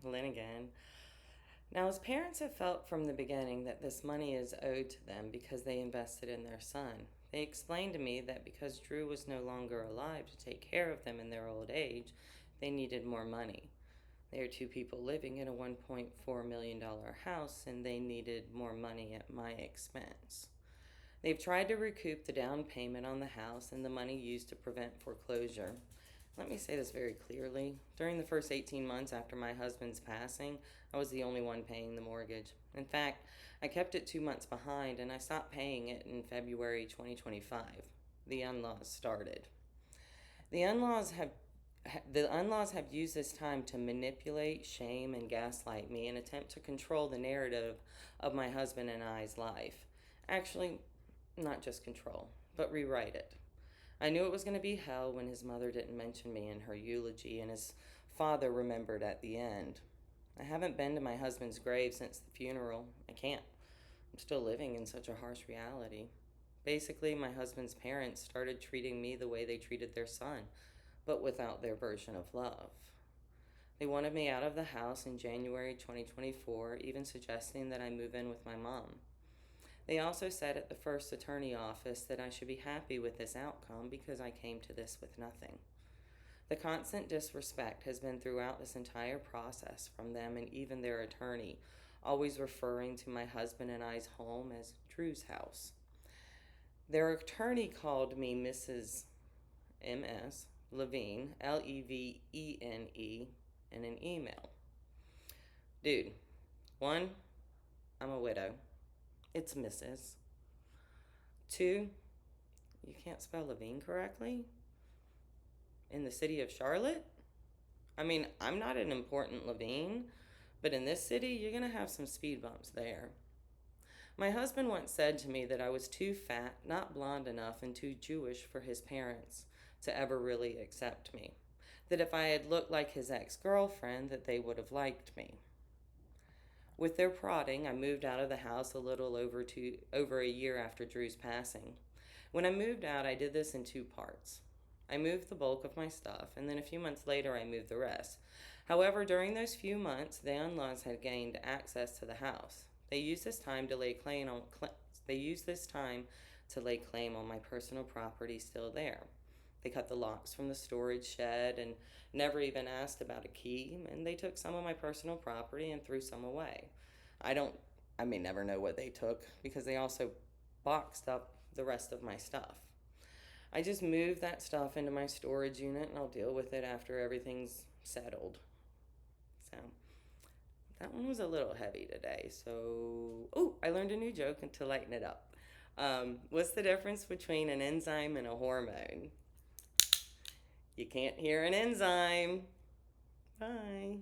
Lynn again. Now, as parents have felt from the beginning that this money is owed to them because they invested in their son, they explained to me that because Drew was no longer alive to take care of them in their old age, they needed more money. They are two people living in a $1.4 million house and they needed more money at my expense. They've tried to recoup the down payment on the house and the money used to prevent foreclosure. Let me say this very clearly. During the first 18 months after my husband's passing, I was the only one paying the mortgage. In fact, I kept it 2 months behind and I stopped paying it in February 2025. The in-laws started. The in-laws have the in-laws have used this time to manipulate, shame, and gaslight me and attempt to control the narrative of my husband and I's life. Actually, not just control, but rewrite it. I knew it was going to be hell when his mother didn't mention me in her eulogy and his father remembered at the end. I haven't been to my husband's grave since the funeral. I can't. I'm still living in such a harsh reality. Basically, my husband's parents started treating me the way they treated their son, but without their version of love. They wanted me out of the house in January 2024, even suggesting that I move in with my mom. They also said at the first attorney office that I should be happy with this outcome because I came to this with nothing. The constant disrespect has been throughout this entire process from them and even their attorney, always referring to my husband and I's home as Drew's house. Their attorney called me Mrs. M.S. Levine, Levene, in an email. Dude, one, I'm a widow. It's Mrs. Two, you can't spell Levine correctly? In the city of Charlotte? I mean, I'm not an important Levine, but in this city, you're going to have some speed bumps there. My husband once said to me that I was too fat, not blonde enough, and too Jewish for his parents to ever really accept me. That if I had looked like his ex-girlfriend, that they would have liked me. With their prodding, I moved out of the house a little over a year after Drew's passing. When I moved out, I did this in two parts. I moved the bulk of my stuff, and then a few months later, I moved the rest. However, during those few months, the in-laws had gained access to the house. They used this time to lay claim on my personal property still there. They cut the locks from the storage shed and never even asked about a key, and they took some of my personal property and threw some away. I don't, I may never know what they took because they also boxed up the rest of my stuff. I just moved that stuff into my storage unit and I'll deal with it after everything's settled. So, that one was a little heavy today. So, I learned a new joke to lighten it up. What's the difference between an enzyme and a hormone? You can't hear an enzyme. Bye.